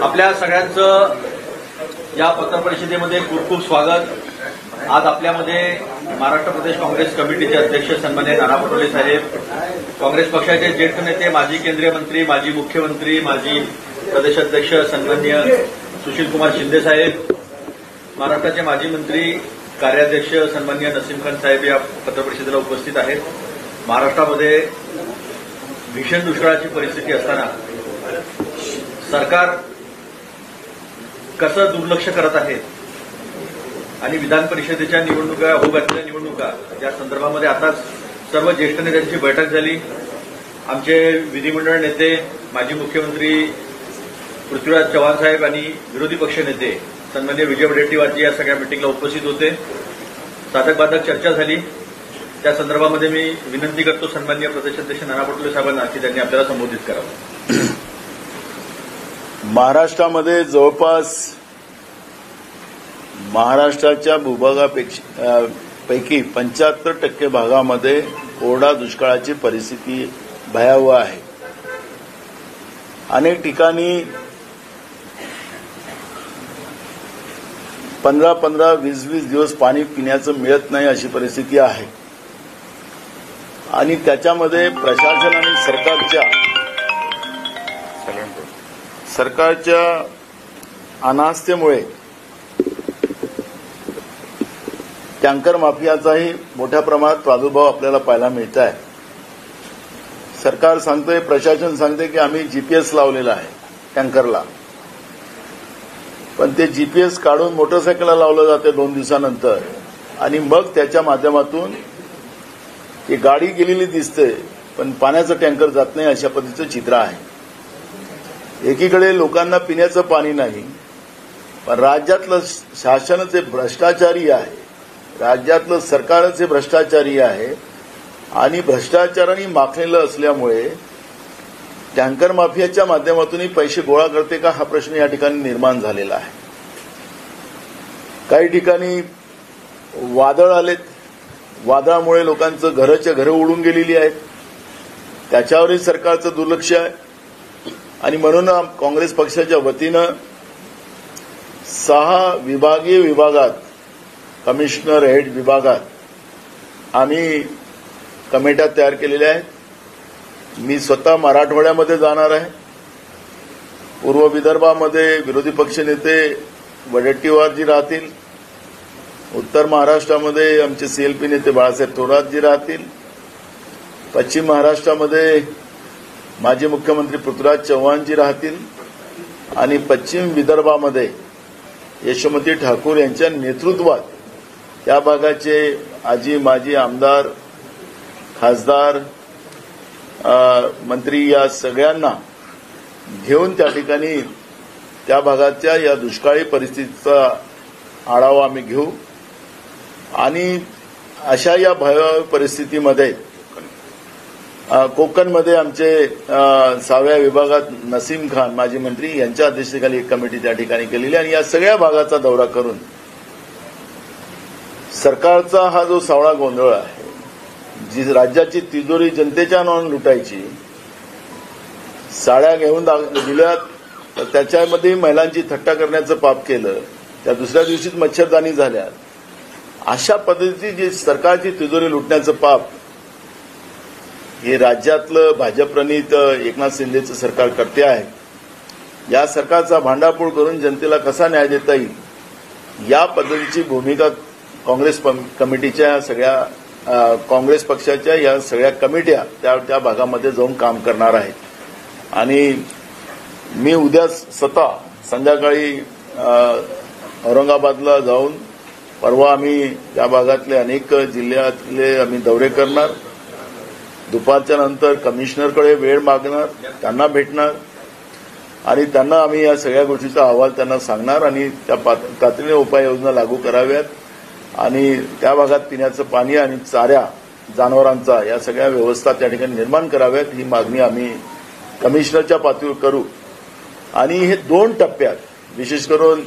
आपल्या सगळ्यांचं या पत्रपरिषदेमध्ये खूप खूप स्वागत. आज आपल्यामध्ये महाराष्ट्र प्रदेश काँग्रेस कमिटीचे अध्यक्ष सन्माननीय नाना पटोले साहेब, काँग्रेस पक्षाचे ज्येष्ठ नेते, माजी केंद्रीय मंत्री, माजी मुख्यमंत्री, माजी प्रदेशाध्यक्ष सन्माननीय सुशीलकुमार शिंदे साहेब, महाराष्ट्राचे माजी मंत्री कार्याध्यक्ष सन्माननीय नसीम खान साहेब या पत्रपरिषदेला उपस्थित आहेत. महाराष्ट्रामध्ये भीषण दुष्काळाची परिस्थिती असताना सरकार कसं दुर्लक्ष करत आहे आणि विधान परिषदेच्या निवडणुका, होऊ घातलेल्या निवडणुका या संदर्भामध्ये आताच सर्व ज्येष्ठ नेत्यांची बैठक झाली. आमचे विधिमंडळ नेते, माजी मुख्यमंत्री पृथ्वीराज चव्हाण साहेब आणि विरोधी पक्ष नेते सन्माननीय विजय वडेट्टीवारजी या सगळ्या मिटिंगला उपस्थित होते. साधक बाधक चर्चा झाली. त्या संदर्भामध्ये मी विनंती करतो सन्माननीय प्रदेशाध्यक्ष नाना पटोले साहेबांना की त्यांनी आपल्याला संबोधित करावं. महाराष्ट्रामध्ये जवळपास महाराष्ट्राच्या भूभागापैकी 75% भागामध्ये कोरडा दुष्काळाची परिस्थिती भयावह आहे. अनेक ठिकाणी 15-15, 20-20 दिवस पाणी पिण्याचं मिळत नाही अशी परिस्थिती आहे. आणि त्याच्यामध्ये प्रशासन आणि सरकारच्या अनास्थेमुळे टँकर माफियाचाही मोठ्या प्रमाणात प्रादुर्भाव आपल्याला पाहायला मिळत आहे. सरकार सांगतंय, प्रशासन सांगते की आम्ही जीपीएस लावलेला आहे टँकरला, पण ते जीपीएस काढून मोटरसायकलला लावलं जाते 2 दिवसानंतर आणि मग त्याच्या माध्यमातून ती गाडी गेलेली दिसते पण पाण्याचं टँकर जात नाही, अशा पद्धतीचं चित्र आहे. एकीकडे लोकांना पिण्याचं पाणी नाही, पण राज्यातलं शासनच हे भ्रष्टाचारी आहे, राज्यातलं सरकारच हे भ्रष्टाचारी आहे आणि भ्रष्टाचाराने माखलेलं असल्यामुळे टँकर माफियाच्या माध्यमातूनही पैसे गोळा करते का हा प्रश्न या ठिकाणी निर्माण झालेला आहे. काही ठिकाणी वादळ आलेत, वादळामुळे लोकांचं घरच्या घरं उडून गेलेली आहेत, त्याच्यावरही सरकारचं दुर्लक्ष आहे. आणि म्हणून काँग्रेस पक्षाच्या वतीनं 6 विभागीय विभागात, कमिशनर हेड विभागात आम्ही कमिट्या तयार केलेल्या आहेत. मी स्वतः मराठवाड्यामध्ये जाणार आहे. पूर्व विदर्भामध्ये विरोधी पक्षनेते वडेट्टीवारजी राहतील, उत्तर महाराष्ट्रामध्ये आमचे सीएलपी नेते बाळासाहेब थोरातजी राहतील, पश्चिम महाराष्ट्रामध्ये माजी मुख्यमंत्री पृथ्वीराज चव्हाणजी राहतील आणि पश्चिम विदर्भामध्ये यशोमती ठाकूर यांच्या नेतृत्वात त्या भागाचे आजी माजी आमदार, खासदार, मंत्री या सगळ्यांना घेऊन त्या ठिकाणी त्या भागाच्या या दुष्काळी परिस्थितीचा आढावा आम्ही घेऊ. आणि अशा या भयावह परिस्थितीमध्ये कोकणमध्ये आमचे 6व्या विभागात नसीम खान माजी मंत्री यांच्या अध्यक्षतेखाली एक कमिटी त्या ठिकाणी केलेली आणि या सगळ्या भागाचा दौरा करून सरकारचा हा जो सावळा गोंधळ आहे, जी राज्याची तिजोरी जनतेच्या नावाने लुटायची, साड्या घेऊन दिल्यात, तर त्याच्यामध्ये महिलांची थट्टा करण्याचं पाप केलं, त्या दुसऱ्या दिवशीच मच्छरदाणी झाल्या, अशा पद्धतीची जी सरकारची तिजोरी लुटण्याचं पाप हे राज्यातलं भाजपप्रणित एकनाथ शिंदेचं सरकार करते आहे. या सरकारचा भांडाफोड करून जनतेला कसा न्याय देता येईल या पद्धतीची भूमिका काँग्रेस कमिटीच्या सगळ्या काँग्रेस पक्षाच्या या सगळ्या कमिट्या त्या भागामध्ये जाऊन काम करणार आहेत. आणि मी उद्या स्वतः संध्याकाळी औरंगाबादला जाऊन परवा आम्ही त्या भागातले अनेक जिल्ह्यातले आम्ही दौरे करणार. दुपारच्या नंतर कमिशनरकडे वेळ मागणार, त्यांना भेटणार आणि त्यांना आम्ही या सगळ्या गोष्टीचा अहवाल त्यांना सांगणार आणि त्या तातडीने उपाययोजना लागू कराव्यात आणि त्या भागात पिण्याचं पाणी आणि चाऱ्या जनावरांचा या सगळ्या व्यवस्था त्या ठिकाणी निर्माण कराव्यात, ही मागणी आम्ही कमिशनरच्या पातळीवर करू. आणि हे 2 टप्प्यात विशेष करून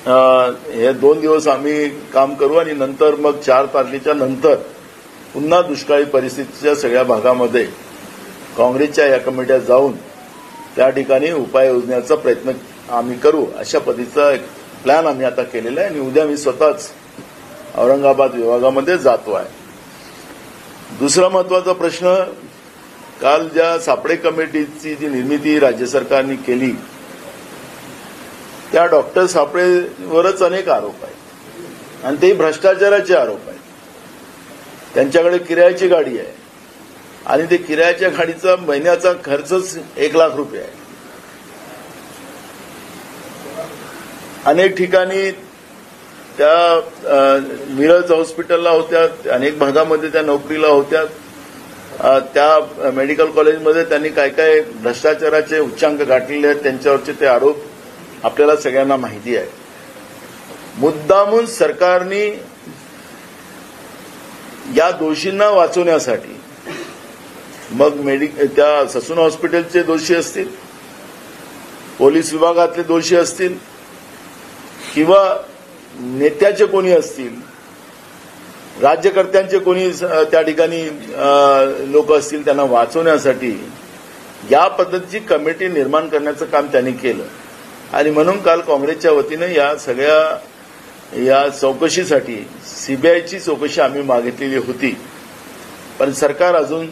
हे 2 दिवस आम्ही काम करू आणि नंतर मग 4 तारखेच्या नंतर पुन्हा दुष्काळी परिस्थितीच्या सगळ्या भागामध्ये काँग्रेसच्या या कमिट्या जाऊन त्या ठिकाणी उपाययोजनेचा प्रयत्न आम्ही करू अशा पद्धतीचा एक प्लॅन आम्ही आता केलेला आहे आणि उद्या मी स्वतःच औरंगाबाद विभागामध्ये जातो आहे. दुसरा महत्वाचा प्रश्न, काल ज्या सापळे कमिटीची जी निर्मिती राज्य सरकारने केली त्या डॉक्टर सापळेवरच अनेक आरोप आहेत आणि तेही भ्रष्टाचाराचे आरोप आहेत. त्यांच्याकडे किरायाची गाडी आहे आणि ते किरायाच्या गाडीचा महिन्याचा खर्चच 1 लाख रुपये आहे. अनेक ठिकाणी त्या मिरज हॉस्पिटलला होत्या, अनेक भागामध्ये त्या नोकरीला होत्या. त्या मेडिकल कॉलेजमध्ये त्यांनी काय काय भ्रष्टाचाराचे उच्चांक गाठलेले आहेत, त्यांच्यावरचे ते आरोप आपल्याला सगळ्यांना माहिती आहे. मुद्दामून सरकारने या दोषींना वाचवण्यासाठी मग त्या ससून हॉस्पिटलचे दोषी असतील, पोलीस विभागातले दोषी असतील किंवा नेत्याचे कोणी असतील, राज्यकर्त्यांचे कोणी त्या ठिकाणी लोक असतील, त्यांना वाचवण्यासाठी या पद्धतीची कमिटी निर्माण करण्याचं काम त्यांनी केलं. आणि म्हणून काल काँग्रेसच्या वतीनं या सगळ्या या चौकशीसाठी सीबीआयची चौकशी आम्ही मागितलेली होती. पण सरकार अजून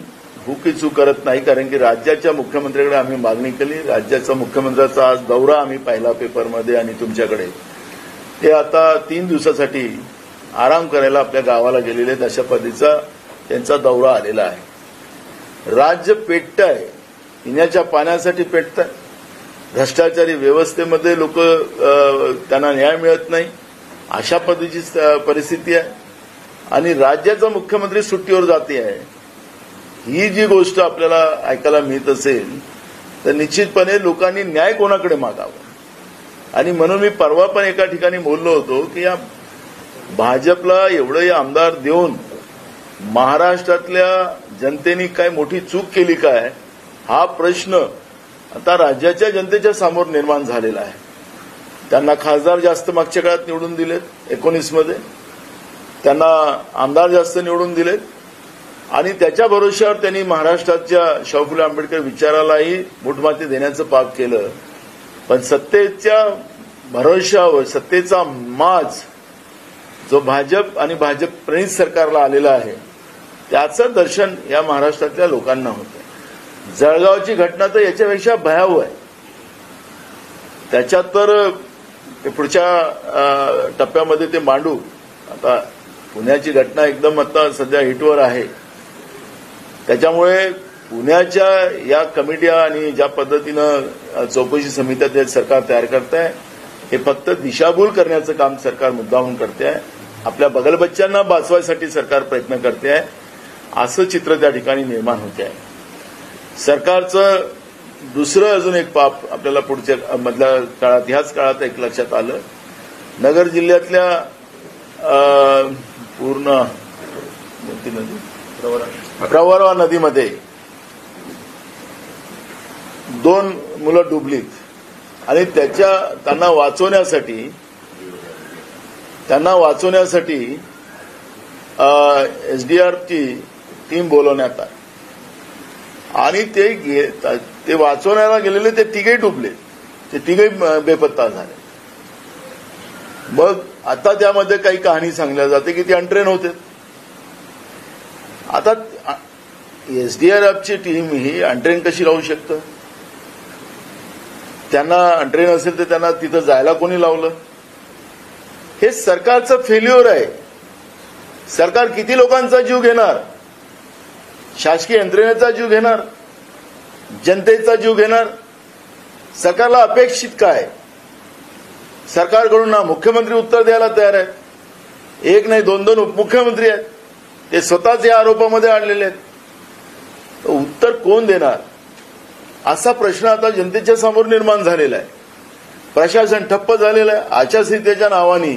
हुकीचू करत नाही, कारण की राज्याच्या मुख्यमंत्र्याकडे आम्ही मागणी केली. राज्याचा मुख्यमंत्र्याचा आज दौरा आम्ही पाहिला पेपरमध्ये आणि तुमच्याकडे. ते आता 3 दिवसासाठी आराम करायला आपल्या गावाला गेलेले आहेत, अशा पद्धतीचा त्यांचा दौरा आलेला आहे. राज्य पेटतंय, पिण्याच्या पाण्यासाठी पेटतंय. भ्रष्टाचारी व्यवस्थेमध्ये लोक त्यांना न्याय मिळत नाही, अशा पद्धतीची परिस्थिती आहे. आणि राज्याचा मुख्यमंत्री सुट्टीवर जाते आहे, ही जी गोष्ट आपल्याला ऐकायला मिळत असेल तर निश्चितपणे लोकांनी न्याय कोणाकडे मागावा. आणि म्हणून मी परवा पण एका ठिकाणी बोललो होतो की या भाजपला एवढे आमदार देऊन महाराष्ट्रातल्या जनतेने काय मोठी चूक केली काय, हा प्रश्न आता राज्याच्या जनतेच्या समोर निर्माण झालेला आहे. त्यांना खासदार जास्त मागच्या काळात निवडून दिलेत 19 मध्ये, त्यांना आमदार जास्त निवडून दिलेत आणि त्याच्या भरोश्यावर त्यांनी महाराष्ट्राच्या शाहू फुले आंबेडकर विचारालाही मुठमाती देण्याचं पाप केलं. पण सत्तेच्या भरोश्यावर सत्तेचा माज जो भाजप आणि भाजप प्रणित सरकारला आलेला आहे त्याचं दर्शन या महाराष्ट्रातल्या लोकांना होतं. जळगावची घटना तर याच्यापेक्षा भयावह आहे. त्याच्यात तर पुढच्या टप्प्यामध्ये ते मांडू. आता पुण्याची घटना एकदम आता सध्या हिटवर आहे, त्याच्यामुळे पुण्याच्या या कमिट्या आणि ज्या पद्धतीनं चौकशी समित्या ते सरकार तयार करत आहे हे फक्त दिशाभूल करण्याचं काम सरकार मुद्दामून करते आहे. आपल्या बगलबच्च्यांना वाचवायसाठी सरकार प्रयत्न करते आहे, असं चित्र त्या ठिकाणी निर्माण होते आहे. सरकारचं दुसरं अजून एक पाप आपल्याला पुढच्या मधल्या काळात ह्याच काळात एक लक्षात आलं. नगर जिल्ह्यातल्या पूर्ण प्रवरा नदीमध्ये 2 मुलं डुबलीत आणि त्यांना वाचवण्यासाठी एसडीआरची टीम बोलवण्यात आली आणि ते वाचवण्याला गेलेले ते तिघे डुबले, ते तिघे बेपत्ता झाले. मग आता त्यामध्ये काही कहाणी सांगल्या जाते की ते अनट्रेन होते. आता एसडीआरएफची टीम ही अनट्रेन कशी राहू शकतं? त्यांना अनट्रेन असेल तर त्यांना तिथं जायला कोणी लावलं? हे सरकारचं फेल्युअर आहे. सरकार किती लोकांचा जीव घेणार? शासकीय यंत्रणेचा जीव घेणार, जनतेचा जीव घेणार? सरकारला अपेक्षित काय? सरकारकडून ना मुख्यमंत्री उत्तर द्यायला तयार आहेत, एक नाही 2 उपमुख्यमंत्री आहेत, ते स्वतःच या आरोपामध्ये आणलेले आहेत. उत्तर कोण देणार असा प्रश्न आता जनतेच्या समोर निर्माण झालेला आहे. प्रशासन ठप्प झालेलं आहे. आचारसंहितेच्या नावाने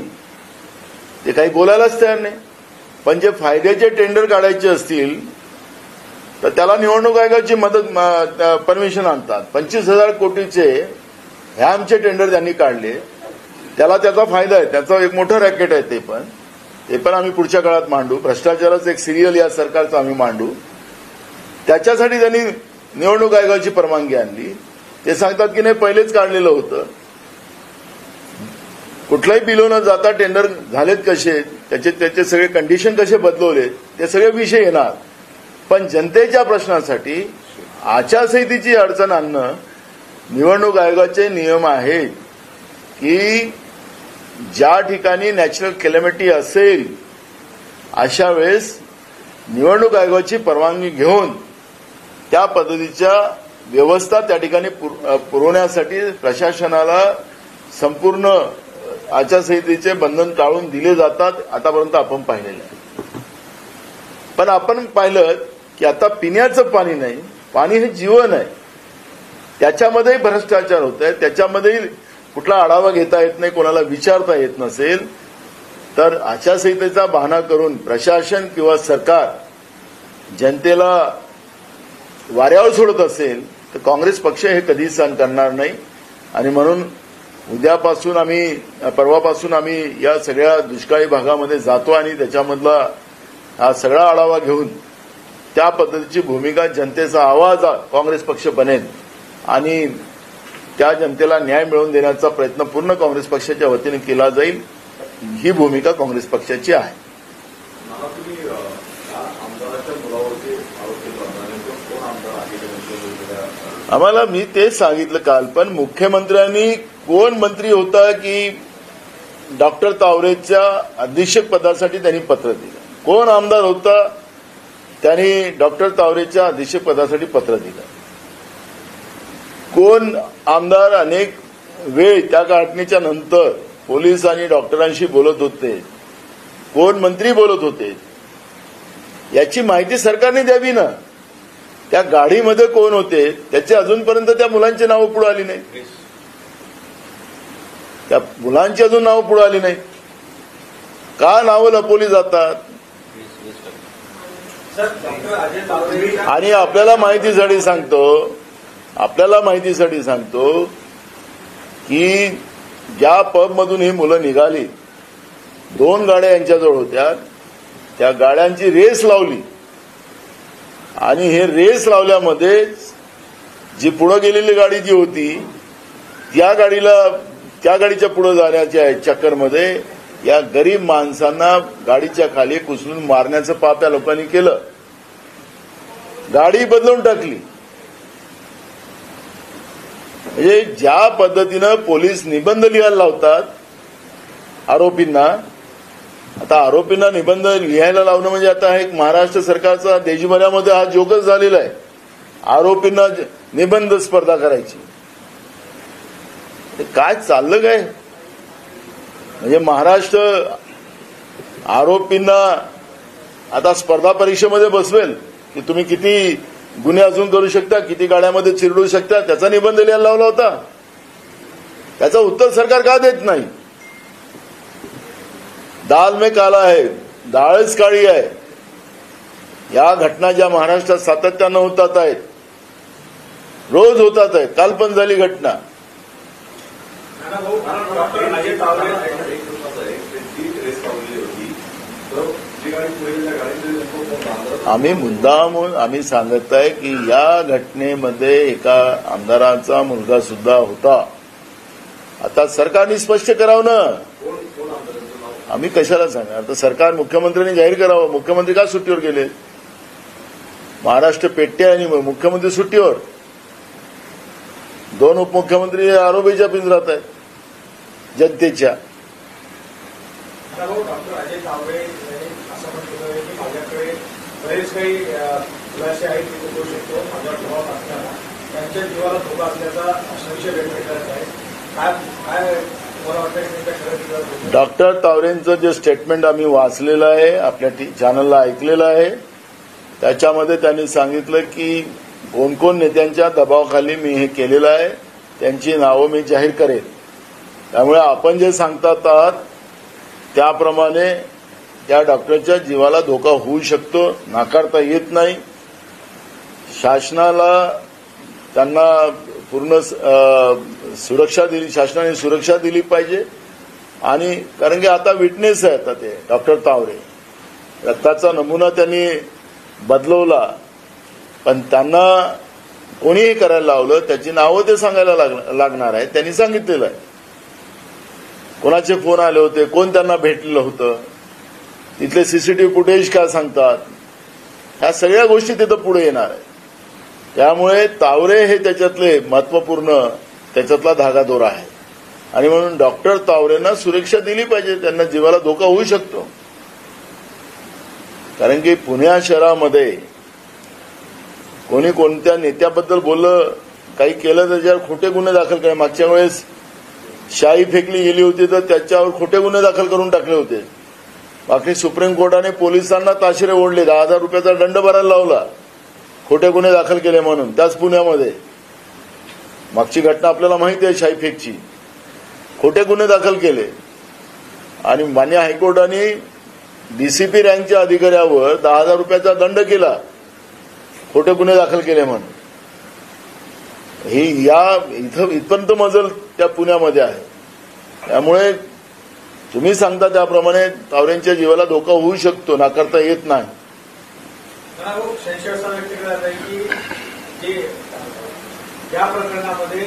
ते काही बोलायलाच तयार नाही. पण जे फायद्याचे टेंडर काढायचे असतील तर त्याला निवडणूक आयोगाची मदत परमिशन आणतात. 25,000 कोटीचे हे आमचे टेंडर त्यांनी काढले. त्याला त्याचा फायदा आहे, त्याचं एक मोठं रॅकेट आहे. ते पण आम्ही पुढच्या काळात मांडू. भ्रष्टाचाराचं एक सिरियल या सरकारचं आम्ही मांडू. त्याच्यासाठी त्यांनी निवडणूक आयोगाची परवानगी आणली. ते सांगतात की नाही पहिलेच काढलेलं होतं. कुठलाही बिलो न जाता टेंडर झालेत कसे, त्याचे सगळे कंडिशन कसे बदलवले, ते सगळे विषय येणार. पण जनतेच्या प्रश्नासाठी आचारसंहितेची अडचण आणणं, निवडणूक आयोगाचे नियम आहेत की ज्या ठिकाणी नॅचरल कॅलॅमिटी असेल अशा वेळेस निवडणूक आयोगाची परवानगी घेऊन त्या पद्धतीच्या व्यवस्था त्या ठिकाणी पुरवण्यासाठी प्रशासनाला संपूर्ण आचारसंहितेचे बंधन टाळून दिले जातात. आतापर्यंत आपण पाहिलेलं आहे. पण आपण पाहिलं की आता पिण्याचं पाणी नाही, पाणी हे जीवन आहे. त्याच्यामध्येही भ्रष्टाचार होत आहे. त्याच्यामध्येही कुठला आढावा घेता येत नाही, कोणाला विचारता येत नसेल तर आचारसंहितेचा बहाणा करून प्रशासन किंवा सरकार जनतेला वाऱ्यावर सोडत असेल तर काँग्रेस पक्ष हे कधीच सहन करणार नाही. आणि म्हणून परवापासून आम्ही या सगळ्या दुष्काळी भागामध्ये जातो आणि त्याच्यामधला हा सगळा आढावा घेऊन त्या पद्धतीची भूमिका, जनतेचा आवाज काँग्रेस पक्ष बनेल आणि त्या जनतेला न्याय मिळवून देण्याचा प्रयत्न पूर्ण काँग्रेस पक्षाच्या वतीने केला जाईल. ही भूमिका काँग्रेस पक्षाची आहे. आम्हाला मी तेच सांगितलं काल, पण मुख्यमंत्र्यांनी कोण मंत्री होता की डॉक्टर तावरेच्या अधीक्षक पदासाठी त्यांनी पत्र दिलं. कोण आमदार होता त्यांनी डॉक्टर तावरेच्या अधीक्षक पदासाठी पत्र दिलं. कोण आमदार अनेक वेळ त्या घटनेच्या नंतर पोलीस आणि डॉक्टरांशी बोलत होते, कोण मंत्री बोलत होते, याची माहिती सरकारने द्यावी ना. त्या गाडीमध्ये कोण होते त्याचे अजूनपर्यंत त्या मुलांची नावं पुढे आली नाही. त्या मुलांची अजून नावं पुढे आली नाही. का नावं लपवली जातात? आणि आपल्याला माहितीसाठी सांगतो की ज्या पबमधून ही मुलं निघाली, 2 गाड्या यांच्याजवळ होत्या. त्या गाड्यांची रेस लावली आणि हे रेस लावल्यामध्ये जी पुढे गेलेली गाडी जी होती त्या गाडीच्या पुढे जाण्याच्या चक्करमध्ये या गरीब माणसांना गाडीच्या खाली कुचलून मारण्याचं पाप या लोकांनी केलं. गाडी बदलून टाकली. म्हणजे ज्या पद्धतीनं पोलीस निबंध लिहायला लावतात आरोपींना, आता आरोपींना निबंध लिहायला लावणं म्हणजे आता एक महाराष्ट्र सरकारचा देशभरामध्ये हा जोकच झालेला आहे. आरोपींना निबंध स्पर्धा करायची. काय चाललं काय? म्हणजे महाराष्ट्र आरोपींना आता स्पर्धा परीक्षेमध्ये बसवेल की तुम्ही किती गुन्हे अजून करू शकता, किती गाड्यामध्ये चिरडू शकता, त्याचा निबंध लिहायला लावला होता. त्याचं उत्तर सरकार का देत नाही? दाल में काला आहे, डाळच काळी आहे. या घटना ज्या महाराष्ट्रात सातत्यानं होतात आहेत, रोज होतात आहेत. काल पण झाली घटना. आम्ही सांगत आहे की या घटनेमध्ये एका आमदाराचा मुलगा सुद्धा होता. आता सरकारने स्पष्ट करावं ना. आम्ही कशाला सांगणार? तर सरकार, मुख्यमंत्र्यांनी जाहीर करावं. मुख्यमंत्री का सुट्टीवर गेले? महाराष्ट्र पेटते आणि मुख्यमंत्री सुट्टीवर. 2 उपमुख्यमंत्री आरोपीच्या पिंजरात आहेत जनतेच्या. डॉक्टर अजय तावरे यांनी असं म्हटलं की माझ्याकडे बरेच काही खुलासे आहेत की तो शकतो, माझ्यावर प्रभाव असताना त्यांच्या जीवाला धोका असल्याचा संशय व्यक्त करत आहे. काय मला वाटतं डॉक्टर तावरेंचं जे स्टेटमेंट आम्ही वाचलेलं आहे, आपल्या चॅनलला ऐकलेलं आहे, त्याच्यामध्ये त्यांनी सांगितलं की कोण कोण नेत्यांच्या दबावाखाली मी हे केलेलं आहे, त्यांची नावं मी जाहीर करेन. त्यामुळे आपण जे सांगतात आहात त्याप्रमाणे त्या डॉक्टरच्या जीवाला धोका होऊ शकतो, नाकारता येत नाही. शासनाला त्यांना पूर्ण सुरक्षा दिली, शासनाने सुरक्षा दिली पाहिजे. आणि कारण की आता विटनेस आहे, आता ते डॉक्टर तावरे रक्ताचा नमुना त्यांनी बदलवला, पण त्यांना कोणीही करायला लावलं त्याची नावं ते सांगायला लागणार आहे. त्यांनी सांगितलेलं आहे कोणाचे फोन आले होते, कोण त्यांना भेटलेलं होतं, तिथले सीसीटीव्ही फुटेज काय सांगतात, ह्या सगळ्या गोष्टी तिथं पुढे येणार आहे. त्यामुळे तावरे हे त्याच्यातले महत्वपूर्ण त्याच्यातला धागादोरा आहे. आणि म्हणून डॉक्टर तावरेंना सुरक्षा दिली पाहिजे, त्यांना जीवाला धोका होऊ शकतो. कारण की पुणे शहरामध्ये कोणी कोणत्या नेत्याबद्दल बोललं, काही केलं, त्याच्यावर खोटे गुन्हे दाखल केले. मागच्या वेळेस शाई फेकली गेली होती तर त्याच्यावर खोटे गुन्हे दाखल करून टाकले होते. बाकी सुप्रीम कोर्टाने पोलिसांना ताशेरे ओढले, 10,000 रुपयाचा दंड भरायला लावला खोटे गुन्हे दाखल केले म्हणून. त्याच पुण्यामध्ये मागची घटना आपल्याला माहिती आहे, शाई फेकची. खोटे गुन्हे दाखल केले आणि मान्य हायकोर्टाने डीसीपी रँकच्या अधिकाऱ्यावर 10,000 रुपयाचा दंड केला खोटे गुन्हे दाखल केले म्हणून. ही इथपर्यंत मजल त्या पुण्यामध्ये आहे. त्यामुळे तुम्ही सांगता त्याप्रमाणे तावरेंच्या जीवाला धोका होऊ शकतो, नाकारता येत नाही. संशय असा व्यक्त केला जात आहे की या प्रकरणामध्ये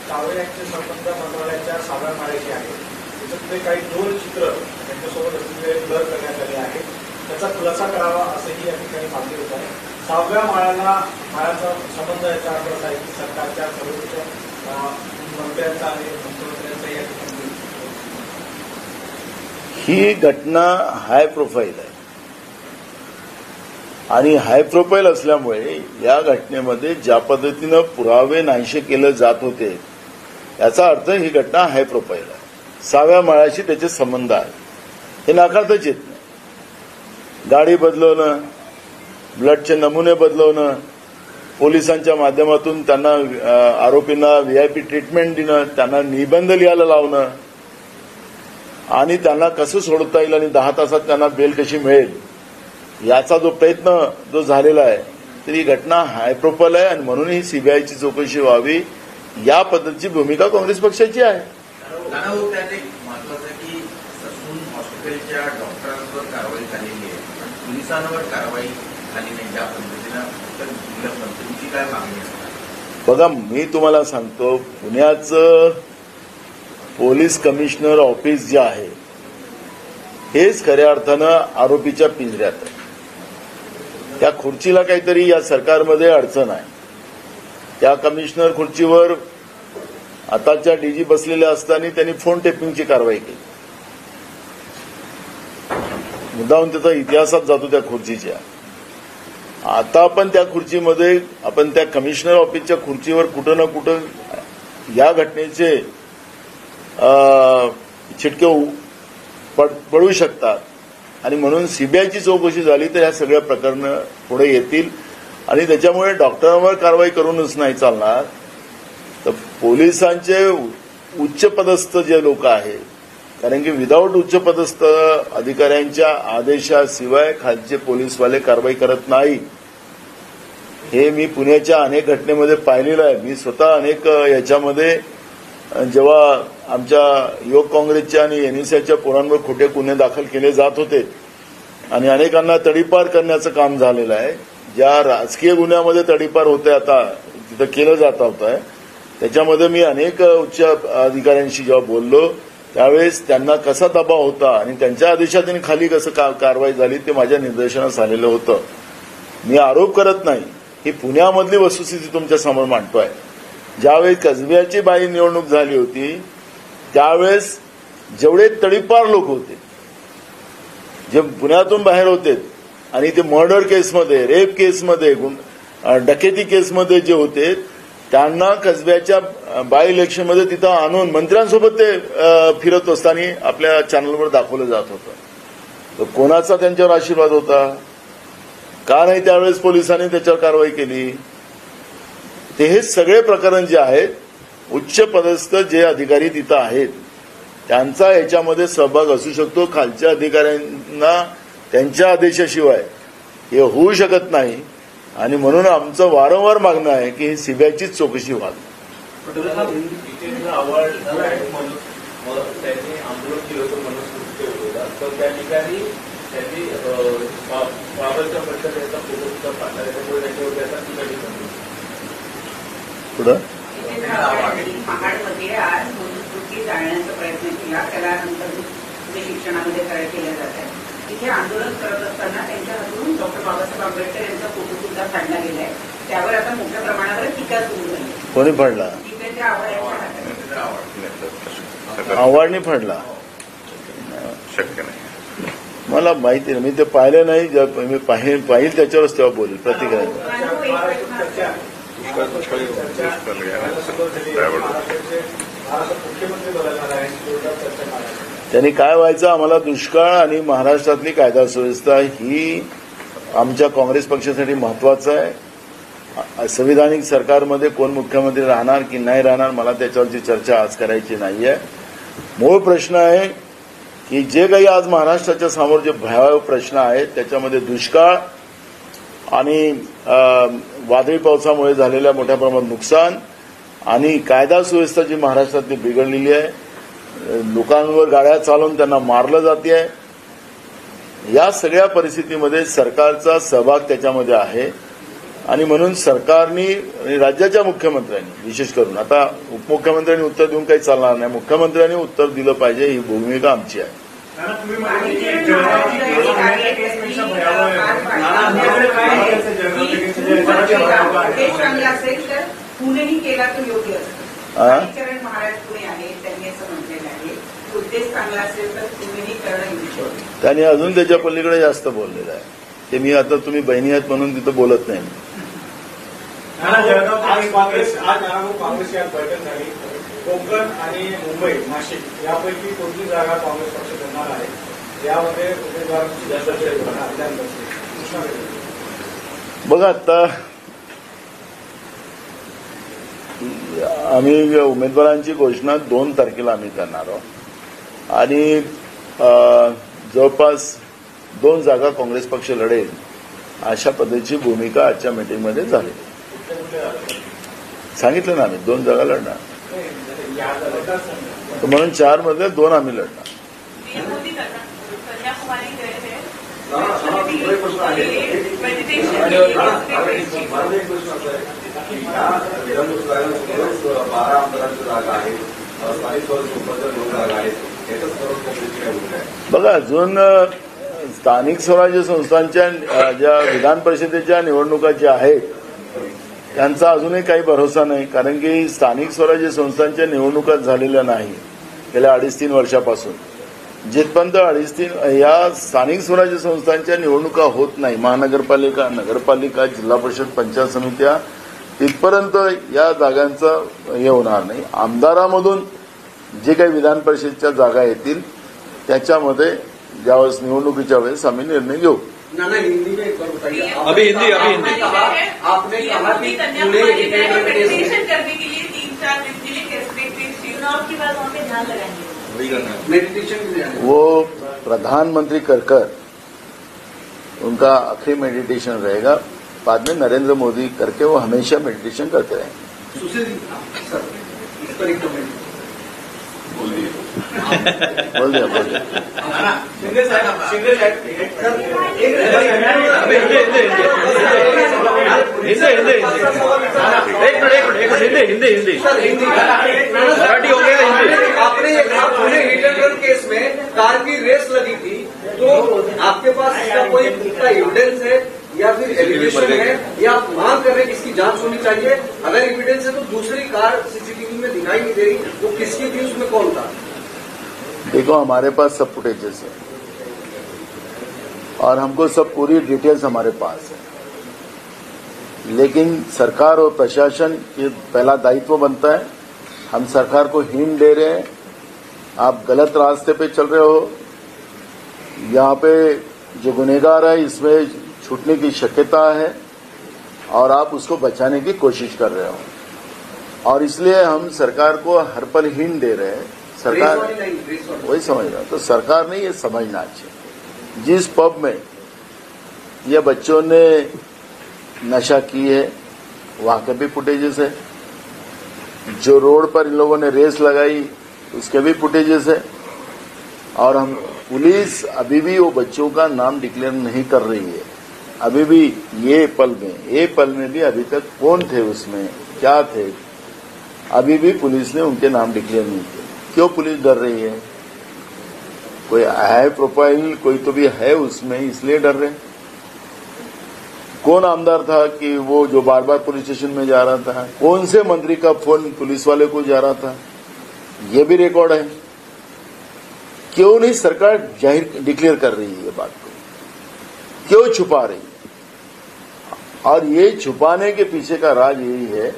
तावरे यांचे संबंध मंत्रालयाच्या सावळ्या माळ्याचे आहेत. त्याच्यातले काही 2 चित्र त्यांच्यासोबत असलेले ब्लर करण्यात आले आहेत. त्याचा खुलासा करावा असंही या ठिकाणी मागणी होत आहे. 6व्या माळ्याचा संबंध याचा अर्थ असा आहे की सरकारच्या सर्वोच्च मंत्र्यांचा आणि मुख्यमंत्र्यांचा या ठिकाणी ही घटना हाय प्रोफाईल आहे आणि हाय प्रोफाईल असल्यामुळे या घटनेमध्ये ज्या पद्धतीनं पुरावे नाहीसे केले जात होते याचा अर्थ ही घटना हाय प्रोफाईल आहे. 6व्या माळ्याशी त्याचे संबंध आहे, हे नाकारताच येत नाही. गाडी बदलवणं, ब्लडचे नमुने बदलवणं, पोलिसांच्या माध्यमातून त्यांना आरोपींना व्हीआयपी ट्रीटमेंट देणं, त्यांना निबंध लिहायला लावणं आणि त्यांना कसं सोडता येईल आणि 10 तासात त्यांना बेल कशी मिळेल याचा जो प्रयत्न जो झालेला आहे, तर ही घटना हाय प्रोफाईल आहे आणि म्हणून ही सीबीआयची चौकशी व्हावी या पद्धतीची भूमिका काँग्रेस पक्षाची आहे. त्यात एक महत्वाचं की ससून हॉस्पिटलच्या डॉक्टरांवर कारवाई झालेली आहे, पण पोलिसांवर कारवाई झाली नाही. ज्या पद्धतीनं तुमची काय मागणी असणार? बघा, मी तुम्हाला सांगतो, पुण्याचं पोलीस कमिशनर ऑफिस जे आहे हेच खऱ्या अर्थानं आरोपीच्या पिंजऱ्यात आहे. त्या खुर्चीला काहीतरी या सरकारमध्ये अडचण आहे. त्या कमिशनर खुर्चीवर आताच्या डीजी बसलेल्या असताना त्यांनी फोन टेपिंगची कारवाई केली. मुद्दाहून त्याचा इतिहासात जातो त्या खुर्चीच्या. आता आपण त्या खुर्चीमध्ये, आपण त्या कमिशनर ऑफिसच्या खुर्चीवर कुठं ना कुठं या घटनेचे छिटके पडू शकतात आणि म्हणून सीबीआयची चौकशी झाली तर ह्या सगळ्या प्रकरणं पुढे येतील आणि त्याच्यामुळे डॉक्टरांवर कारवाई करूनच नाही चालणार, तर पोलिसांचे उच्चपदस्थ जे लोक आहेत, कारण की विदाऊट उच्चपदस्थ अधिकाऱ्यांच्या आदेशाशिवाय खालचे पोलीसवाले कारवाई करत नाही. हे मी पुण्याच्या अनेक घटनेमध्ये पाहिलेलं आहे. मी स्वतः अनेक याच्यामध्ये जेव्हा आमच्या युवक काँग्रेसच्या आणि एनएसआयच्या पोरांवर खोटे गुन्हे दाखल केले जात होते आणि अनेकांना तडीपार करण्याचं काम झालेलं आहे. ज्या राजकीय गुन्ह्यामध्ये तडीपार होते आता तिथं केलं जात होतं, त्याच्यामध्ये मी अनेक उच्च अधिकाऱ्यांशी जेव्हा बोललो त्यावेळेस त्यांना कसा दबाव होता आणि त्यांच्या आदेशाने खाली कसं कारवाई झाली ते माझ्या निदर्शनास आलेलं होतं. मी आरोप करत नाही, ही पुण्यामधली वस्तुस्थिती तुमच्या समोर मांडतोय. ज्यावेळेस कसब्याची बाई निवडणूक झाली होती त्यावेळेस जेवढे तडीपार लोक होते, जे पुण्यातून बाहेर होते आणि ते मर्डर केसमध्ये, रेप केसमध्ये, डकेती केसमध्ये जे होते त्यांना कसब्याच्या बाय इलेक्शनमध्ये तिथं आणून मंत्र्यांसोबत ते फिरत असताना आपल्या चॅनलवर दाखवलं जात होतं. तर कोणाचा त्यांच्यावर आशीर्वाद होता? का नाही त्यावेळेस पोलिसांनी त्याच्यावर कारवाई केली? ते हे सगळे प्रकरण जे आहेत, उच्च पदस्थ जे अधिकारी तिथं आहेत त्यांचा याच्यामध्ये सहभाग असू शकतो. खालच्या अधिकाऱ्यांना त्यांच्या आदेशाशिवाय हे होऊ शकत नाही. आणि म्हणून आमचं वारंवार मागणं आहे की ही सीबीआयचीच चौकशी व्हावी. जितेंद्र आव्हाड त्यांनी आंदोलन केलं होतं मनुस्मृतीच्या विरोधात, तर त्या ठिकाणी त्यांनी बाबरच्या पद्धत याचा फोटो सुद्धा पाडला, त्याच्यामुळे त्याच्यावर त्याचा ठिकाणी पुढं महाडमध्ये आज मनुस्मृती जाळण्याचा प्रयत्न केला, त्याला नंतर शिक्षणामध्ये केल्या जात आहे. तिथे आंदोलन करत असताना त्यांच्या हातून डॉक्टर बाबासाहेब आंबेडकर यांचा फोटो सुद्धा काढला गेलाय. त्यावर आता मोठ्या प्रमाणावर टीका सुरू झाली. कोणी फाडला? जितेंद्र आव्हाड यांच्या हातात. आव्हाडने फाडला? शक्य नाही. मला माहिती नाही, मी ते पाहिलं नाही. जेव्हा मी पाहिल त्याच्यावरच तेव्हा बोलेल प्रतिक्रिया. मुख्यमंत्री बदलणार आहे, चर्चा करणार. त्यांनी काय व्हायचं, आम्हाला दुष्काळ आणि महाराष्ट्रातली कायदा सुव्यवस्था ही आमच्या काँग्रेस पक्षासाठी महत्वाचं आहे. संविधानिक सरकारमध्ये कोण मुख्यमंत्री राहणार की नाही राहणार मला त्याच्यावरची चर्चा आज करायची नाहीये. मूळ प्रश्न आहे की जे काही आज महाराष्ट्राच्या समोर जे भयावह प्रश्न आहेत त्याच्यामध्ये दुष्काळ आणि वादळी पावसामुळे झालेल्या मोठ्या प्रमाणात नुकसान आणि कायदा सुव्यवस्था जी महाराष्ट्रातली बिघडलेली आहे, लोकांवर गाड्या चालवून त्यांना मारलं जाते आहे, या सगळ्या परिस्थितीमध्ये सरकारचा सहभाग त्याच्यामध्ये आहे. आणि म्हणून सरकारने आणि राज्याच्या मुख्यमंत्र्यांनी विशेष करून, आता उपमुख्यमंत्र्यांनी उत्तर देऊन काही चालणार नाही, मुख्यमंत्र्यांनी उत्तर दिलं पाहिजे, ही भूमिका आमची आहे. पुणेही केला तर योग्य असतं. चरण महाराज पुणे आहे, त्यांनी असं म्हटलेलं आहे. उद्देश चांगला असेल तर पुणेही करणं योग्य. त्यांनी अजून त्याच्या पलीकडे जास्त बोललेलं आहे. ते मी आता तुम्ही बहिणी आहात म्हणून तिथं बोलत नाही. आज काँग्रेसची आज बैठक झाली. कोकण आणि मुंबई, नाशिक यापैकी कोणती जागा काँग्रेस पक्ष करणार आहे, यामध्ये उमेदवारांची जास्त होणार. बघा, आता आम्ही उमेदवारांची घोषणा 2 तारखेला आम्ही करणार आहोत आणि जवळपास 2 जागा काँग्रेस पक्ष लढेल अशा पद्धतीची भूमिका आजच्या मीटिंगमध्ये झाली. सांगितलं ना आम्ही 2 जागा लढणार, म्हणून 4 मध्ये 2 आम्ही लढणार. बघा, अजून स्थानिक स्वराज्य संस्थांच्या ज्या विधान परिषदेच्या निवडणुका ज्या आहेत त्यांचा अजूनही काही भरोसा नाही, कारण की स्थानिक स्वराज्य संस्थांच्या निवडणुका झालेल्या नाही गेल्या 2.5-3 वर्षापासून. जिथपर्यंत 2.5-3 या स्थानिक स्वराज्य संस्थांच्या निवडणुका होत नाही, महानगरपालिका, नगरपालिका, जिल्हा परिषद, पंचायत समित्या, तिथपर्यंत या जागांचं हे होणार नाही. आमदारामधून जे काही विधान परिषदेच्या जागा येतील त्याच्यामध्ये ज्यावेळेस निवडणुकीच्या वेळेस आम्ही निर्णय घेऊ. हिंदी में एक बार बताइए. अभी हिंदी आपने कहा कि पुणे मेडिटेशन करने के लिए 3-4 दिन के लिए चुनाव के बाद वहाँ पे ध्यान लगाएंगे. मेडिटेशन वो प्रधानमंत्री कर उनका आखिरी मेडिटेशन रहेगा. बाद में नरेंद्र मोदी करके वो हमेशा मेडिटेशन करते रहेंगे. सुशील सर, इस पर एक कमेंट बोल दिया. शिंदे साहेब हिंदी मराठी हो गया. हिंदी आपने ये कहा पुणे हिट एंड रन केस में कार की रेस लगी थी, तो आपके पास इसका कोई एविडेंस है या फिर एलिगेशन है या आप मांग कर रहे हैं कि इसकी जांच होनी चाहिए? अगर एविडेंस है तो दूसरी कार सीसीटीवी में दिखाई नहीं दे रही, वो किसकी थी, उसमें कौन था? देखो, हमारे पास सब फुटेजेस है और हमको सब पूरी डिटेल्स हमारे पास है, लेकिन सरकार और प्रशासन ये पहला दायित्व बनता है. हम सरकार को हिंट दे रहे हैं, आप गलत रास्ते पे चल रहे हो, यहाँ पे जो गुनहगार है इसमें छूटने की शक्यता है और आप उसको बचाने की कोशिश कर रहे हो, और इसलिए हम सरकार को हर पल हिंट दे रहे हैं. सरकार वही समझ रहा, तो सरकार ने ये समझना चाहिए. जिस पब में ये बच्चों ने नशा की है, वहां के भी फुटेजेस है। जो रोड पर इन लोगों ने रेस लगाई उसके भी फुटेजेस है। और हम पुलिस अभी भी वो बच्चों का नाम डिक्लेयर नहीं कर रही है। अभी भी ये पल में भी अभी तक कौन थे उसमें, क्या थे, अभी भी पुलिस ने उनके नाम डिक्लेयर नहीं किए। क्यों पुलिस डर रही है? कोई हाई प्रोफाइल कोई तो भी है उसमें, इसलिए डर रहे हैं। कौन आमदार था कि वो जो बार बार पुलिस स्टेशन में जा रहा था? कौन से मंत्री का फोन पुलिस वाले को जा रहा था? ये भी रिकॉर्ड है। क्यों नहीं सरकार जाहिर डिक्लेयर कर रही है ये बात को? क्यों छुपा रही है? और ये छुपाने के पीछे का राज यही है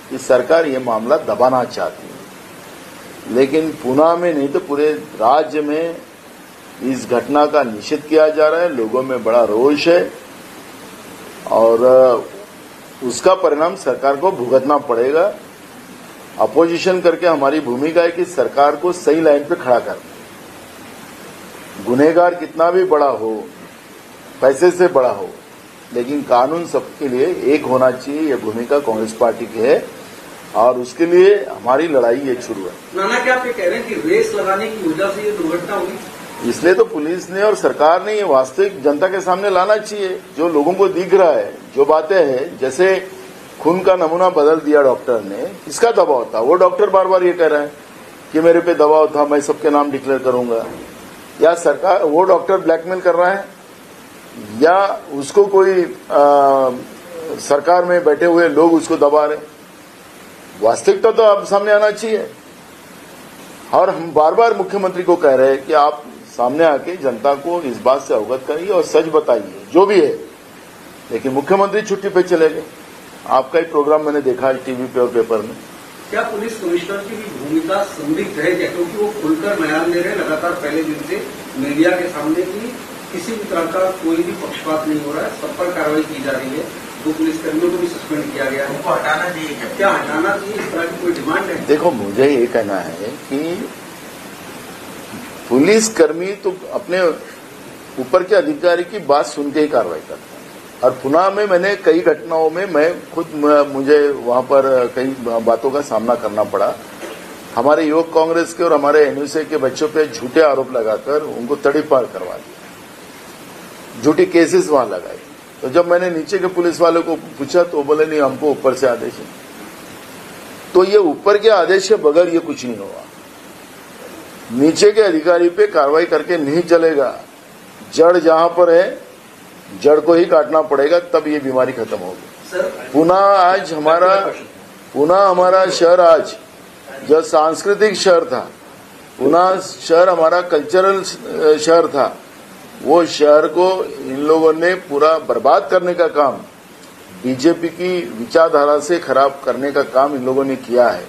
कि सरकार ये मामला दबाना चाहती है। लेकिन पुणे में नहीं तो पूरे राज्य में इस घटना का निषेध किया जा रहा है। लोगों में बड़ा रोष है और उसका परिणाम सरकार को भुगतना पड़ेगा। अपोजिशन करके हमारी भूमिका है कि सरकार को सही लाइन पे खड़ा करना। गुनहगार कितना भी बड़ा हो, पैसे से बड़ा हो, लेकिन कानून सबके लिए एक होना चाहिए। यह भूमिका कांग्रेस पार्टी की है और उसके लिए हमारी लड़ाई ये शुरू है। नाना, क्या आप ये कह रहे हैं कि रेस लगाने की वजह से ये दुर्घटना हुई? इसलिए तो पुलिस ने और सरकार ने ये वास्तविक जनता के सामने लाना चाहिए। जो लोगों को दिख रहा है, जो बातें हैं, जैसे खून का नमूना बदल दिया डॉक्टर ने, किसका दबाव था? वो डॉक्टर बार बार ये कह रहा है कि मेरे पे दबाव था, मैं सबके नाम डिक्लेयर करूंगा। या सरकार, वो डॉक्टर ब्लैकमेल कर रहा है या उसको कोई सरकार में बैठे हुए लोग उसको दबा रहे? वास्तविकता तो आप सामने आना चाहिए। और हम बार बार मुख्यमंत्री को कह रहे हैं कि आप सामने आके जनता को इस बात से अवगत करिए और सच बताइए जो भी है। लेकिन मुख्यमंत्री छुट्टी पे चले गए। आपका ही प्रोग्राम मैंने देखा टीवी पे और पेपर में। क्या पुलिस कमिश्नर की भी भूमिका संदिग्ध है क्या? क्योंकि वो खुलकर बयान दे रहे हैं लगातार पहले दिन से मीडिया के सामने की किसी भी तरह का कोई भी पक्षपात नहीं हो रहा है, सब पर कार्रवाई की जा रही है। 2 पुलिसकर्मियों को भी सस्पेंड किया गया है। उनको हटाना चाहिए क्या हटाना चाहिए? इस तरह की कोई डिमांड है? देखो, मुझे ये कहना है कि पुलिसकर्मी तो अपने ऊपर के अधिकारी की बात सुन के ही कार्रवाई करता है। और पुणे में मैंने कई घटनाओं में मुझे वहां पर कई बातों का सामना करना पड़ा। हमारे युवक कांग्रेस के और हमारे एनयूसी के बच्चों पे झूठे आरोप लगाकर उनको तड़ीपार करवा दिया, झूठी केसेस वहां लगाए। तो जब मैंने नीचे के पुलिस वालों को पूछा तो बोले नहीं, हमको ऊपर से आदेश है। तो ये ऊपर के आदेश के बगैर ये कुछ नहीं होगा। नीचे के अधिकारी पे कार्रवाई करके नहीं चलेगा। जड़ जहां पर है, जड़ को ही काटना पड़ेगा, तब ये बीमारी खत्म होगी। पुणे हमारा शहर आज जो सांस्कृतिक शहर था, पुणे शहर हमारा कल्चरल शहर था, वो शहर को इन लोगों ने पूरा बर्बाद करने का काम, बीजेपी की विचारधारा से खराब करने का काम इन लोगों ने किया है।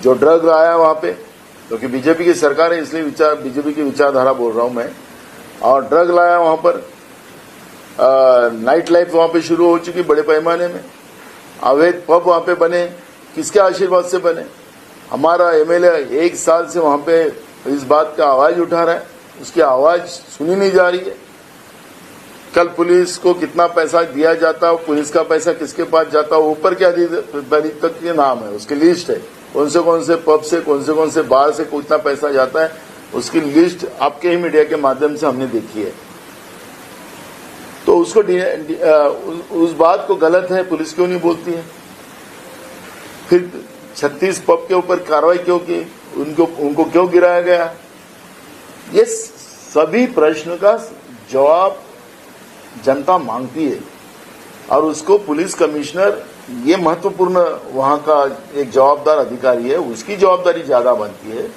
जो ड्रग आया वहां पे, क्योंकि बीजेपी की सरकार है इसलिए बीजेपी की विचारधारा बोल रहा हूं मैं, और ड्रग लाया वहां पर। नाइट लाइफ वहां पे शुरू हो चुकी बड़े पैमाने में। अवैध पब वहां पे बने, किसके आशीर्वाद से बने? हमारा एमएलए 1 साल से वहां पे इस बात का आवाज उठा रहा है, उसकी आवाज सुनी नहीं जा रही है। कल पुलिस को कितना पैसा दिया जाता है, पुलिस का पैसा किसके पास जाता है, ऊपर के अधिकारी तक के नाम है, उसकी लिस्ट है। कौन से पब से, कौन से बार से कितना पैसा जाता है, उसकी लिस्ट आपके ही मीडिया के माध्यम से हमने देखी है। तो उसको उस बात को गलत है, पुलिस क्यों नहीं बोलती है? फिर 36 पब के ऊपर कार्रवाई क्यों की? उनको क्यों गिराया गया? ये सभी प्रश्न का जवाब जनता मांगती है और उसको पुलिस कमिश्नर, ये महत्वपूर्ण वहां का एक जवाबदार अधिकारी है, उसकी जवाबदारी ज्यादा बनती है।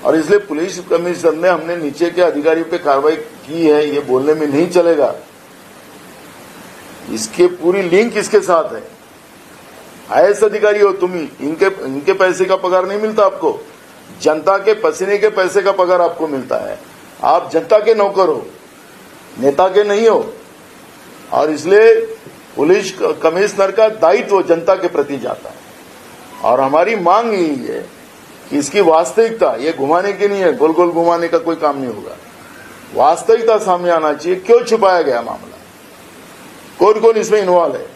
और इसलिए पुलिस कमिश्नर ने हमने नीचे के अधिकारियों पे कार्रवाई की है, ये बोलने में नहीं चलेगा। इसके पूरी लिंक इसके साथ है। आईएएस अधिकारी हो तुम ही, इनके पैसे का पगार नहीं मिलता आपको, जनता के पसीने के पैसे का पगार आपको मिलता है। आप जनता के नौकर हो, नेता के नहीं हो। और इसलिए पुलिस कमिश्नर का दायित्व जनता के प्रति जाता है। और हमारी मांग यही है कि इसकी वास्तविकता, ये घुमाने की नहीं है, गोल गोल घुमाने का कोई काम नहीं होगा। वास्तविकता सामने आना चाहिए। क्यों छुपाया गया मामला? कौन कौन इसमें इन्वॉल्व है,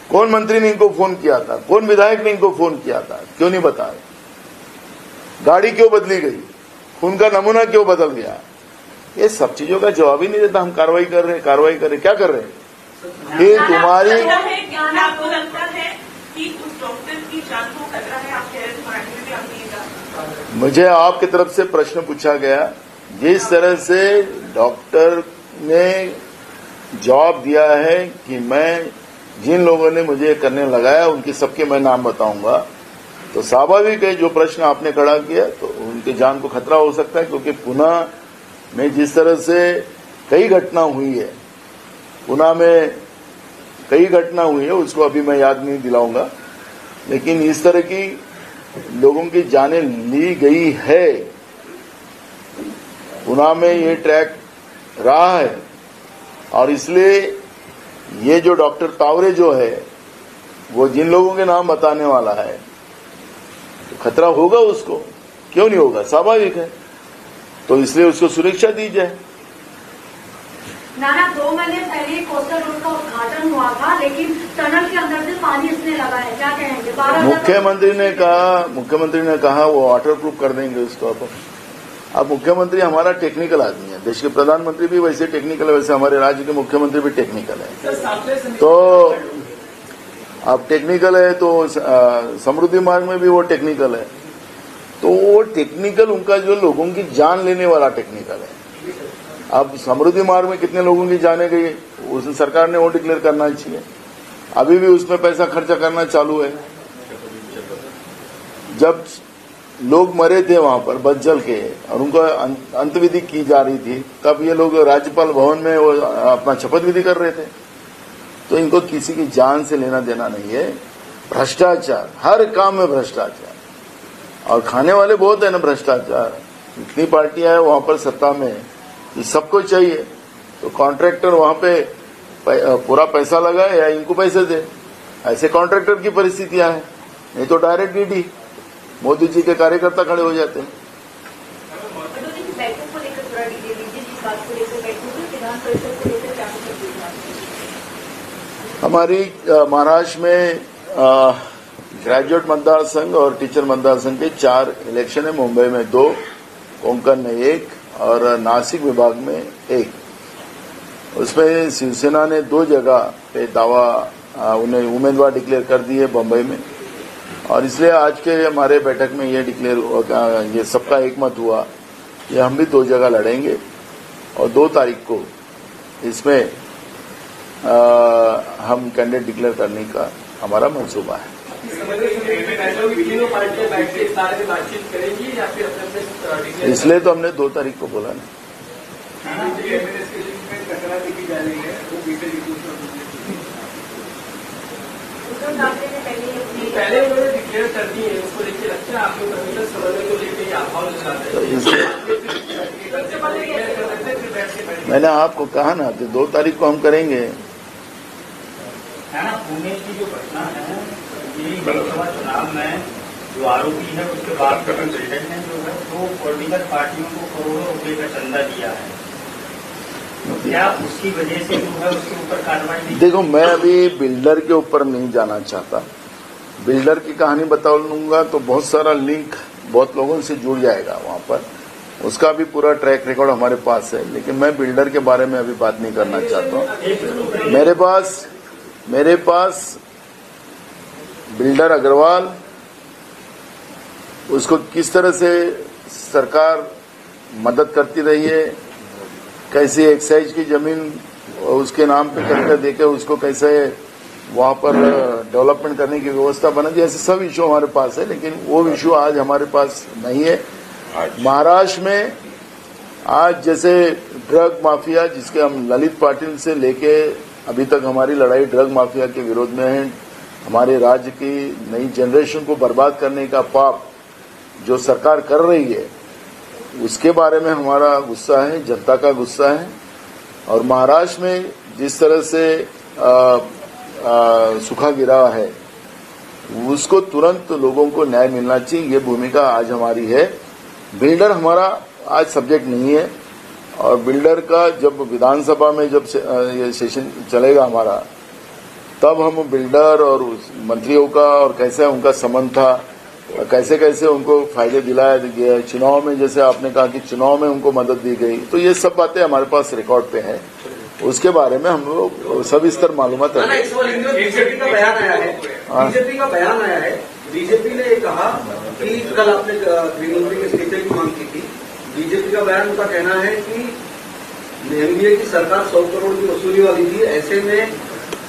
कौन मंत्री ने इनको फोन किया था, कौन विधायक ने इनको फोन किया था, क्यों नहीं बताया, गाड़ी क्यों बदली गई, खून का नमूना क्यों बदल गया, ये सब चीजों का जवाब ही नहीं देता। हम कार्रवाई कर रहे हैं, क्या कर रहे हैं कि तुम्हारी आपको लगता है कि उस डॉक्टर की जान को खतरा है? आप कह रहे थे मराठी में भी आप मुझे आपकी तरफ से प्रश्न पूछा गया, जिस तरह से डॉक्टर ने जवाब दिया है कि मैं जिन लोगों ने मुझे करने लगाया उनके सबके मैं नाम बताऊंगा, तो स्वाभाविक है जो प्रश्न आपने खड़ा किया, तो उनकी जान को खतरा हो सकता है। क्योंकि पुणे में जिस तरह से कई घटना हुई है, पुणे में कई घटना हुई है, उसको अभी मैं याद नहीं दिलाऊंगा, लेकिन इस तरह की लोगों की जानें ली गई है। पुणे में ये ट्रैक रहा है और इसलिए ये जो डॉक्टर तावरे जो है वो जिन लोगों के नाम बताने वाला है, तो खतरा होगा उसको, क्यों नहीं होगा, स्वाभाविक है। तो इसलिए उसको सुरक्षा दी जाए। नाना 2 महीने पहले कोस्टल रोड का उद्घाटन हुआ था, लेकिन टनल के अंदर से पानी इसने लगा है, क्या कहेंगे? मुख्यमंत्री ने कहा वो वाटर प्रूफ कर देंगे उसको। अब मुख्यमंत्री हमारा टेक्निकल आदमी है, देश के प्रधानमंत्री भी वैसे टेक्निकल है, वैसे हमारे राज्य के मुख्यमंत्री भी टेक्निकल है। तो अब टेक्निकल है तो समृद्धि मार्ग में भी वो टेक्निकल है, तो वो टेक्निकल उनका जो लोगों की जान लेने वाला टेक्निकल है। अब समृद्धि मार्ग में कितने लोगों की जाने गई, उस सरकार ने वो डिक्लेयर करना चाहिए। अभी भी उसमें पैसा खर्चा करना चालू है। जब लोग मरे थे वहां पर बच जल के और उनका अंतविधि की जा रही थी, तब ये लोग राज्यपाल भवन में वो अपना शपथ विधि कर रहे थे। तो इनको किसी की जान से लेना देना नहीं है। भ्रष्टाचार, हर काम में भ्रष्टाचार, और खाने वाले बहुत है ना भ्रष्टाचार। इतनी पार्टियां हैं वहां पर सत्ता में, ये सबको चाहिए, तो कॉन्ट्रैक्टर वहां पे पूरा पैसा लगाए या इनको पैसे दे, ऐसे कॉन्ट्रैक्टर की परिस्थितियां हैं। नहीं तो डायरेक्ट डीडी मोदी जी के कार्यकर्ता खड़े हो जाते हैं। हमारी महाराष्ट्र में ग्रेजुएट मतदार संघ और टीचर मतदार संघ के 4 इलेक्शन है। मुंबई में 2, कोंकण में 1 और नासिक विभाग में 1। उसमें शिवसेना ने 2 जगह पे दावा उन्हें उम्मीदवार डिक्लेयर कर दिए बम्बई में, और इसलिए आज के हमारे बैठक में ये डिक्लेयर ये सबका एकमत हुआ कि हम भी 2 जगह लड़ेंगे और 2 तारीख को इसमें हम कैंडिडेट डिक्लेयर करने का हमारा मंसूबा है। इसलिए तो हमने 2 तारीख को बोला ना। पहले उन्होंने डिक्लेयर कर दी है, उसको लेकर लगता है आपको परमिशन समझने को लेकर अभाव नजर मैंने आपको कहा ना कि 2 तारीख को हम करेंगे। है ना, पुणे की जो घटना है, ये लोकसभा चुनाव में जो आरोपी है उसके बाद प्रेसिडेंट ने जो है 2 पॉलिटिकल पार्टियों को करोड़ों रुपए का चंदा दिया है, क्या उसकी वजह से जो है उसके ऊपर कार्रवाई नहीं? देखो, मैं अभी बिल्डर के ऊपर नहीं जाना चाहता। बिल्डर की कहानी बता लूंगा तो बहुत सारा लिंक बहुत लोगों से जुड़ जाएगा वहां पर, उसका भी पूरा ट्रैक रिकॉर्ड हमारे पास है, लेकिन मैं बिल्डर के बारे में अभी बात नहीं करना चाहता हूं। मेरे पास बिल्डर अग्रवाल, उसको किस तरह से सरकार मदद करती रही है, कैसे एक्साइज की जमीन उसके नाम पे करके देके उसको कैसे वहां पर डेवलपमेंट करने की व्यवस्था बना दी, ऐसे सब इशू हमारे पास है, लेकिन वो इशू आज हमारे पास नहीं है। महाराष्ट्र में आज जैसे ड्रग माफिया, जिसके हम ललित पाटिल से लेके अभी तक हमारी लड़ाई ड्रग माफिया के विरोध में है, हमारे राज्य की नई जनरेशन को बर्बाद करने का पाप जो सरकार कर रही है, उसके बारे में हमारा गुस्सा है, जनता का गुस्सा है। और महाराष्ट्र में जिस तरह से सूखा गिरा है, उसको तुरंत लोगों को न्याय मिलना चाहिए, ये भूमिका आज हमारी है। बिल्डर हमारा आज सब्जेक्ट नहीं है, और बिल्डर का जब विधानसभा में जब ये सेशन चलेगा हमारा, तब हम बिल्डर और उस मंत्रियों का और कैसे उनका संबंध था, कैसे कैसे उनको फायदे दिलाया गया, चुनाव में जैसे आपने कहा कि चुनाव में उनको मदद दी गई, तो ये सब बातें हमारे पास रिकॉर्ड पे है। उसके बारे में हम लोग सविस्तर मालूमात है। बीजेपी का बयान आया है, बीजेपी ने ये कहा कि कल आपने गृहमंत्री के इस्तीफे की मांग की थी। बीजेपी का बयान, उनका कहना है कि एनडीए की सरकार 100 करोड़ की वसूली वाली थी, ऐसे में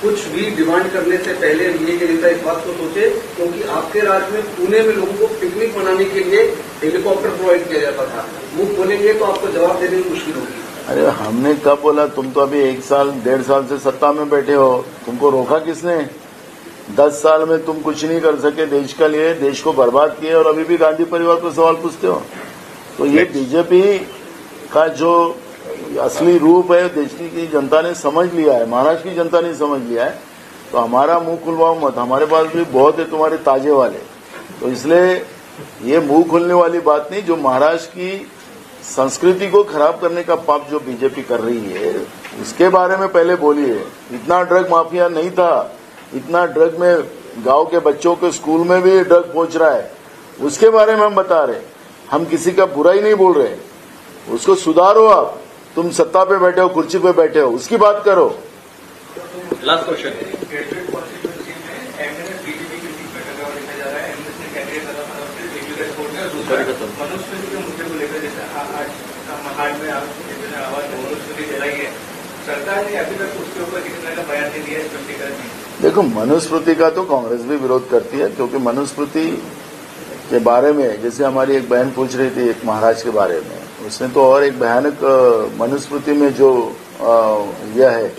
कुछ भी डिमांड करने से पहले एनडीए के नेता इस बात को सोचे, क्योंकि आपके राज्य में पुणे में लोगों को पिकनिक मनाने के लिए हेलीकॉप्टर प्रोवाइड किया जाता था। वो बोलेंगे तो आपको जवाब देने में मुश्किल होगी। अरे हमने कब बोला? तुम तो अभी 1 साल 1.5 साल से सत्ता में बैठे हो, तुमको रोका किसने? 10 साल में तुम कुछ नहीं कर सके देश के लिए, देश को बर्बाद किए, और अभी भी गांधी परिवार को सवाल पूछते हो। तो ये बीजेपी का जो असली रूप है देश की जनता ने समझ लिया है, महाराष्ट्र की जनता ने समझ लिया है। तो हमारा मुंह खुलवाओ मत, हमारे पास भी बहुत है तुम्हारे ताजे वाले। तो इसलिए ये मुंह खुलने वाली बात नहीं। जो महाराष्ट्र की संस्कृति को खराब करने का पाप जो बीजेपी कर रही है, उसके बारे में पहले बोलिए। इतना ड्रग माफिया नहीं था, इतना ड्रग में गांव के बच्चों के स्कूल में भी ड्रग पहुंच रहा है, उसके बारे में हम बता रहे। हम किसी का बुराई नहीं बोल रहे, उसको सुधारो। आप तुम सत्ता पे बैठे हो, कुर्सी पे बैठे हो, उसकी बात करो। Last question. मनुस्मृति के मुद्दे को लेकर जैसे आज में मनुस्मृति चलाई है, सरकार ने अभी तक उसके ऊपर किसी तरह का बयान नहीं दिया, स्पष्टीकरण नहीं। देखो, मनुस्मृति का तो कांग्रेस भी विरोध करती है, क्योंकि मनुस्मृति के बारे में जैसे हमारी एक बहन पूछ रही थी एक महाराज के बारे में, उसने तो और एक भयानक मनुस्मृति में जो यह है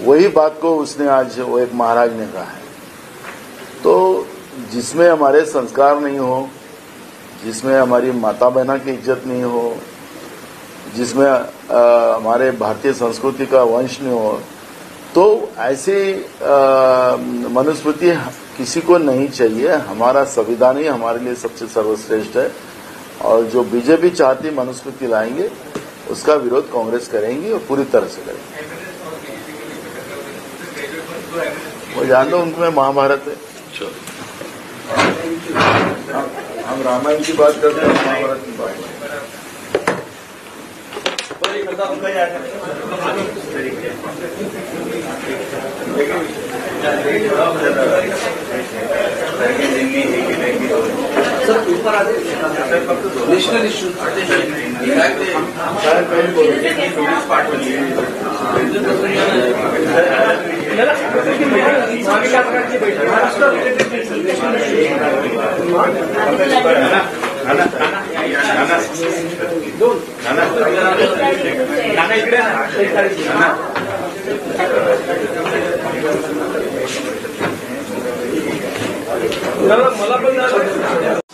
वही बात को उसने आज वो एक महाराज ने कहा है। तो जिसमें हमारे संस्कार नहीं हो, जिसमें हमारी माता बहना की इज्जत नहीं हो, जिसमें हमारे भारतीय संस्कृति का वंश नहीं हो, तो ऐसी मनुस्मृति किसी को नहीं चाहिए। हमारा संविधान ही हमारे लिए सबसे सर्वश्रेष्ठ है, और जो बीजेपी चाहती मनुस्मृति लाएंगे उसका विरोध कांग्रेस करेंगी और पूरी तरह से करेंगे। वो जान लो, उनमें महाभारत है। हम रामायण की बात करते हैं, महाभारत की बात सर ऊपर आते नेशनल इश्यू मला पण